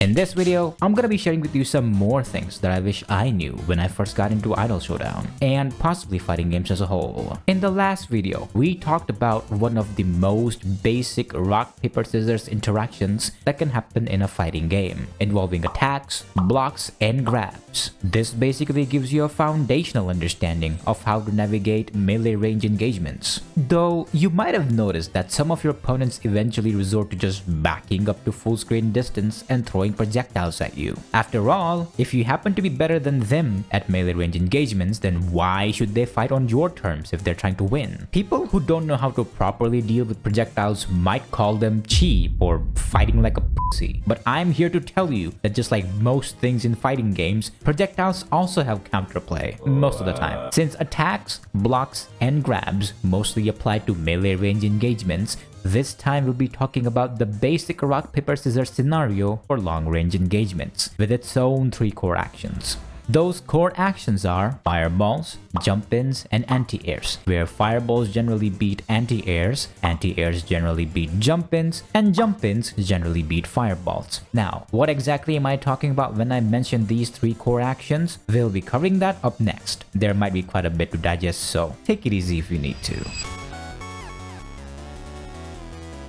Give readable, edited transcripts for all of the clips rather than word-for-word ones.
In this video, I'm gonna be sharing with you some more things that I wish I knew when I first got into Idol Showdown, and possibly fighting games as a whole. In the last video, we talked about one of the most basic rock, paper, scissors interactions that can happen in a fighting game, involving attacks, blocks, and grabs. This basically gives you a foundational understanding of how to navigate melee range engagements. Though, you might have noticed that some of your opponents eventually resort to just backing up to full screen distance and throwing projectiles at you. After all, if you happen to be better than them at melee range engagements, then why should they fight on your terms if they're trying to win? People who don't know how to properly deal with projectiles might call them cheap or fighting like a pussy. But I'm here to tell you that just like most things in fighting games, projectiles also have counterplay most of the time. Since attacks, blocks, and grabs mostly apply to melee range engagements, this time we'll be talking about the basic rock, paper, scissors scenario for long-range engagements, with its own 3 core actions. Those core actions are fireballs, jump-ins, and anti-airs, where fireballs generally beat anti-airs, anti-airs generally beat jump-ins, and jump-ins generally beat fireballs. Now, what exactly am I talking about when I mention these 3 core actions? We'll be covering that up next. There might be quite a bit to digest, so take it easy if you need to.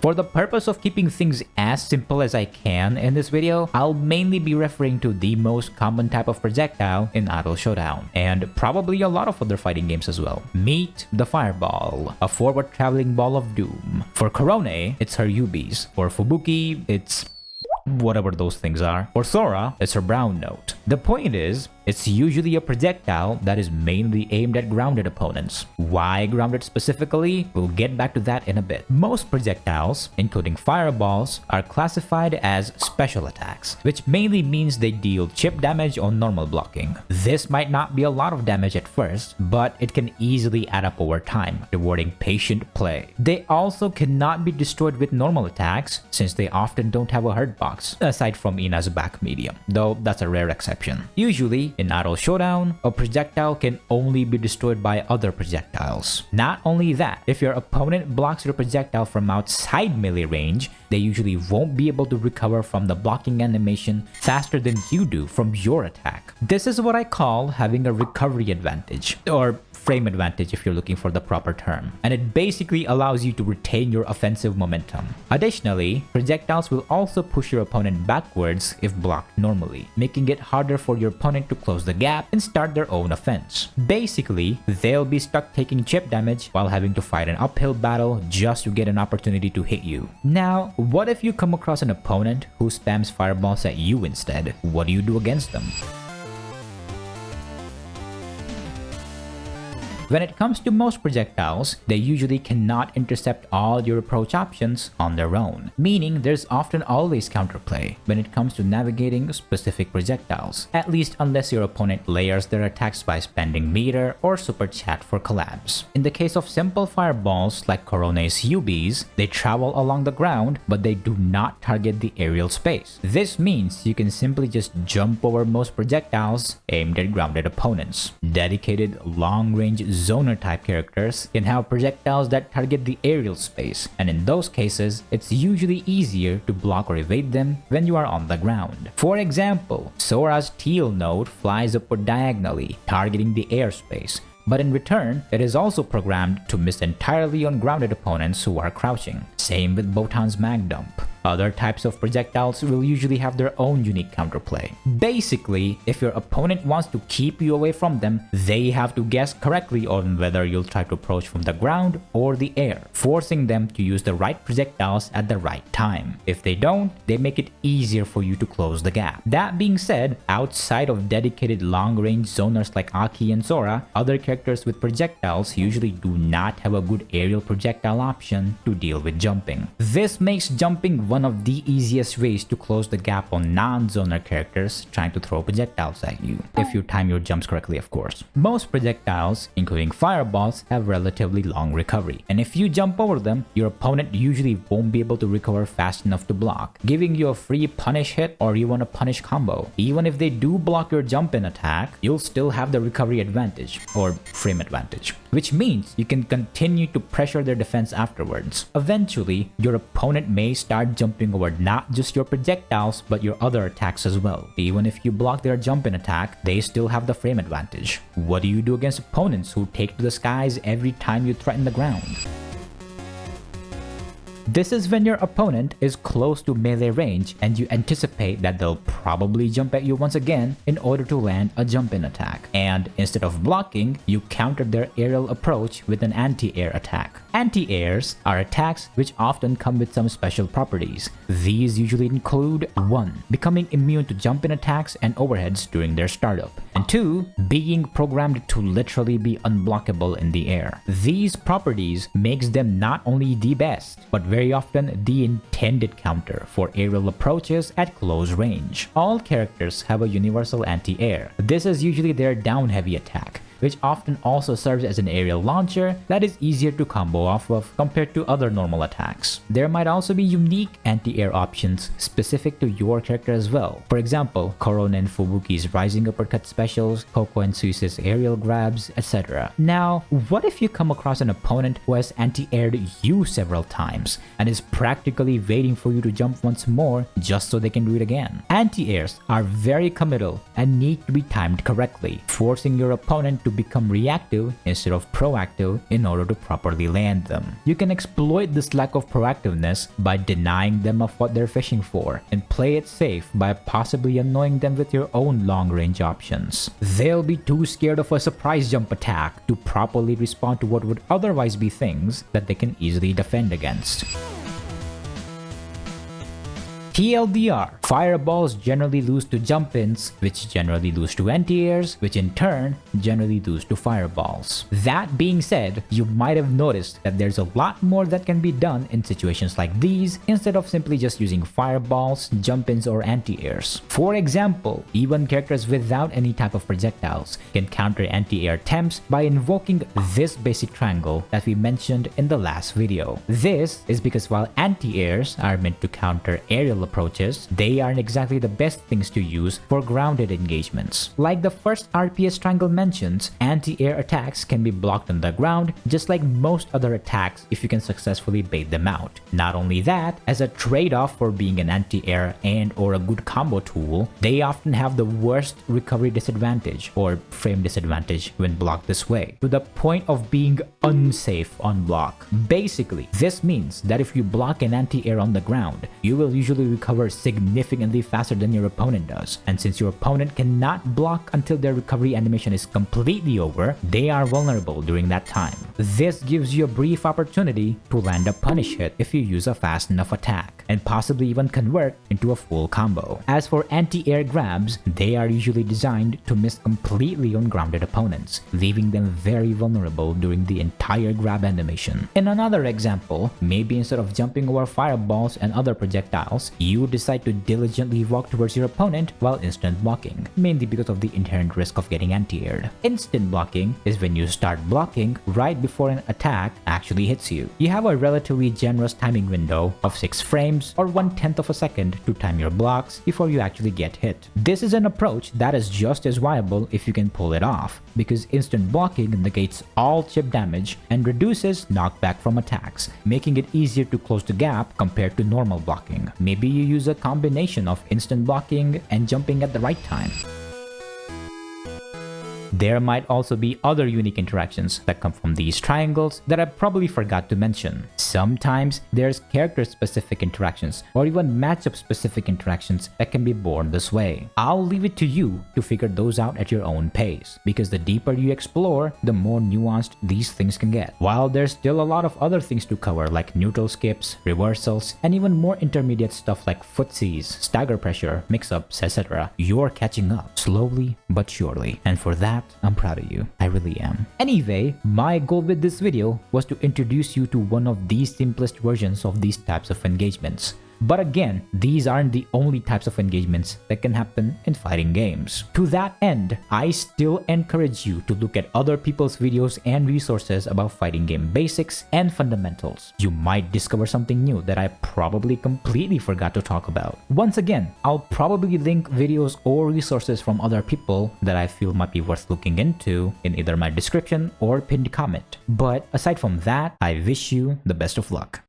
For the purpose of keeping things as simple as I can in this video, I'll mainly be referring to the most common type of projectile in Idol Showdown, and probably a lot of other fighting games as well. Meet the Fireball, a forward traveling ball of doom. For Korone, it's her Yubis. For Fubuki, it's whatever those things are. For Sora, it's her brown note. The point is, it's usually a projectile that is mainly aimed at grounded opponents. Why grounded specifically? We'll get back to that in a bit. Most projectiles, including fireballs, are classified as special attacks, which mainly means they deal chip damage on normal blocking. This might not be a lot of damage at first, but it can easily add up over time, rewarding patient play. They also cannot be destroyed with normal attacks, since they often don't have a hurt box, aside from Ina's back medium, though that's a rare exception. Usually, in Idol Showdown, a projectile can only be destroyed by other projectiles. Not only that, if your opponent blocks your projectile from outside melee range, they usually won't be able to recover from the blocking animation faster than you do from your attack. This is what I call having a recovery advantage, or frame advantage if you're looking for the proper term, and it basically allows you to retain your offensive momentum. Additionally, projectiles will also push your opponent backwards if blocked normally, making it harder for your opponent to close the gap and start their own offense. Basically, they'll be stuck taking chip damage while having to fight an uphill battle just to get an opportunity to hit you. Now, what if you come across an opponent who spams fireballs at you instead? What do you do against them? When it comes to most projectiles, they usually cannot intercept all your approach options on their own, meaning there's often always counterplay when it comes to navigating specific projectiles, at least unless your opponent layers their attacks by spending meter or super chat for collabs. In the case of simple fireballs like Korone's Yubis, they travel along the ground, but they do not target the aerial space. This means you can simply just jump over most projectiles aimed at grounded opponents. Dedicated long-range zoner type characters can have projectiles that target the aerial space, and in those cases, it's usually easier to block or evade them when you are on the ground. For example, Sora's teal note flies upward diagonally, targeting the airspace, but in return, it is also programmed to miss entirely on grounded opponents who are crouching. Same with Botan's mag dump. Other types of projectiles will usually have their own unique counterplay. Basically, if your opponent wants to keep you away from them, they have to guess correctly on whether you'll try to approach from the ground or the air, forcing them to use the right projectiles at the right time. If they don't, they make it easier for you to close the gap. That being said, outside of dedicated long-range zoners like Aki and Sora, other characters with projectiles usually do not have a good aerial projectile option to deal with jumping. This makes jumping one of the easiest ways to close the gap on non-zoner characters trying to throw projectiles at you, if you time your jumps correctly, of course. Most projectiles, including fireballs, have relatively long recovery, and if you jump over them, your opponent usually won't be able to recover fast enough to block, giving you a free punish hit or even a punish combo. Even if they do block your jump-in attack, you'll still have the recovery advantage, or frame advantage, which means you can continue to pressure their defense afterwards. Eventually, your opponent may start jumping over not just your projectiles but your other attacks as well. Even if you block their jump in attack, they still have the frame advantage. What do you do against opponents who take to the skies every time you threaten the ground? This is when your opponent is close to melee range and you anticipate that they'll probably jump at you once again in order to land a jump-in attack. And instead of blocking, you counter their aerial approach with an anti-air attack. Anti-airs are attacks which often come with some special properties. These usually include 1. Becoming immune to jump-in attacks and overheads during their startup, and 2. Being programmed to literally be unblockable in the air. These properties makes them not only the best, but very often the intended counter for aerial approaches at close range. All characters have a universal anti-air. This is usually their down-heavy attack, which often also serves as an aerial launcher that is easier to combo off of compared to other normal attacks. There might also be unique anti-air options specific to your character as well. For example, Korone and Fubuki's rising uppercut specials, Koko and Suise's aerial grabs, etc. Now, what if you come across an opponent who has anti-aired you several times and is practically waiting for you to jump once more just so they can do it again? Anti-airs are very committal and need to be timed correctly, forcing your opponent to become reactive instead of proactive in order to properly land them. You can exploit this lack of proactiveness by denying them of what they're fishing for and play it safe by possibly annoying them with your own long-range options. They'll be too scared of a surprise jump attack to properly respond to what would otherwise be things that they can easily defend against. TLDR, fireballs generally lose to jump-ins, which generally lose to anti-airs, which in turn generally lose to fireballs. That being said, you might have noticed that there's a lot more that can be done in situations like these instead of simply just using fireballs, jump-ins, or anti-airs. For example, even characters without any type of projectiles can counter anti-air attempts by invoking this basic triangle that we mentioned in the last video. This is because while anti-airs are meant to counter aerial approaches, they aren't exactly the best things to use for grounded engagements. Like the first RPS triangle mentions, anti-air attacks can be blocked on the ground just like most other attacks if you can successfully bait them out. Not only that, as a trade-off for being an anti-air and or a good combo tool, they often have the worst recovery disadvantage or frame disadvantage when blocked this way, to the point of being unsafe on block. Basically, this means that if you block an anti-air on the ground, you will usually recover significantly faster than your opponent does. And since your opponent cannot block until their recovery animation is completely over, they are vulnerable during that time. This gives you a brief opportunity to land a punish hit if you use a fast enough attack, and possibly even convert into a full combo. As for anti-air grabs, they are usually designed to miss completely on grounded opponents, leaving them very vulnerable during the entire grab animation. In another example, maybe instead of jumping over fireballs and other projectiles, you decide to diligently walk towards your opponent while instant blocking, mainly because of the inherent risk of getting anti-aired. Instant blocking is when you start blocking right before an attack actually hits you. You have a relatively generous timing window of 6 frames or 1/10 of a second to time your blocks before you actually get hit. This is an approach that is just as viable if you can pull it off, because instant blocking negates all chip damage and reduces knockback from attacks, making it easier to close the gap compared to normal blocking. Maybe you use a combination of instant blocking and jumping at the right time. There might also be other unique interactions that come from these triangles that I probably forgot to mention. Sometimes there's character-specific interactions or even matchup-specific interactions that can be born this way. I'll leave it to you to figure those out at your own pace, because the deeper you explore, the more nuanced these things can get. While there's still a lot of other things to cover like neutral skips, reversals, and even more intermediate stuff like footsies, stagger pressure, mix-ups, etc., you're catching up slowly but surely. And for that, I'm proud of you. I really am. Anyway, my goal with this video was to introduce you to one of the simplest versions of these types of engagements. But again, these aren't the only types of engagements that can happen in fighting games. To that end, I still encourage you to look at other people's videos and resources about fighting game basics and fundamentals. You might discover something new that I probably completely forgot to talk about. Once again, I'll probably link videos or resources from other people that I feel might be worth looking into in either my description or pinned comment. But aside from that, I wish you the best of luck.